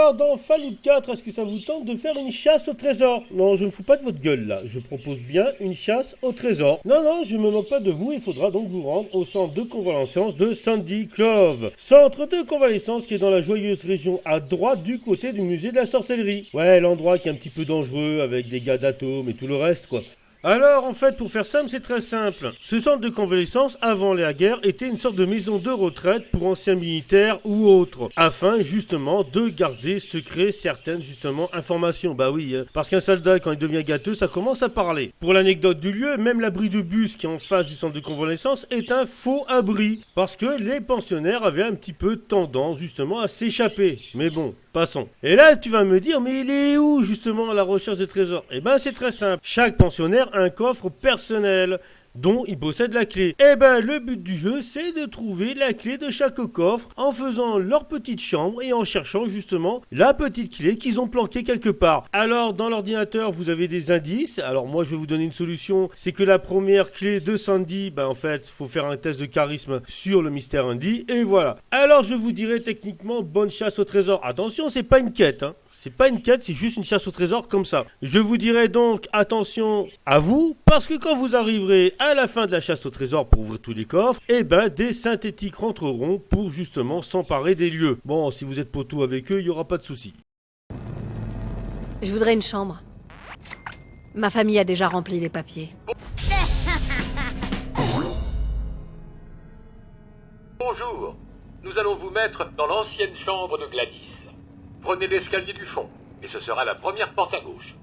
Alors, dans Fallout 4, est-ce que ça vous tente de faire une chasse au trésor? Non, je ne fous pas de votre gueule là, je propose bien une chasse au trésor. Non, non, je me moque pas de vous, il faudra donc vous rendre au centre de convalescence de Sandy Clove. Centre de convalescence qui est dans la joyeuse région à droite du côté du musée de la sorcellerie. Ouais, l'endroit qui est un petit peu dangereux avec des gars d'atomes et tout le reste quoi. Alors, en fait, pour faire simple, c'est très simple. Ce centre de convalescence, avant la guerre, était une sorte de maison de retraite pour anciens militaires ou autres, afin, justement, de garder secret certaines, justement, informations. Bah oui, parce qu'un soldat, quand il devient gâteux, ça commence à parler. Pour l'anecdote du lieu, même l'abri de bus qui est en face du centre de convalescence est un faux abri, parce que les pensionnaires avaient un petit peu tendance, justement, à s'échapper. Mais bon, passons. Et là, tu vas me dire, mais il est où, justement, la recherche des trésors? Eh ben, c'est très simple. Chaque pensionnaire a un coffre personnel dont il possède la clé. Et ben le but du jeu c'est de trouver la clé de chaque coffre en faisant leur petite chambre et en cherchant justement la petite clé qu'ils ont planquée quelque part. Alors dans l'ordinateur vous avez des indices, alors moi je vais vous donner une solution, c'est que la première clé de Sandy, ben en fait faut faire un test de charisme sur le mystère Andy et voilà. Alors je vous dirais techniquement bonne chasse au trésor. Attention c'est pas une quête hein. C'est pas une quête, c'est juste une chasse au trésor comme ça. Je vous dirai donc attention à vous, parce que quand vous arriverez à la fin de la chasse au trésor pour ouvrir tous les coffres, eh ben des synthétiques rentreront pour justement s'emparer des lieux. Bon, si vous êtes poteau avec eux, il n'y aura pas de souci. Je voudrais une chambre. Ma famille a déjà rempli les papiers. Bonjour, nous allons vous mettre dans l'ancienne chambre de Gladys. Prenez l'escalier du fond, et ce sera la première porte à gauche.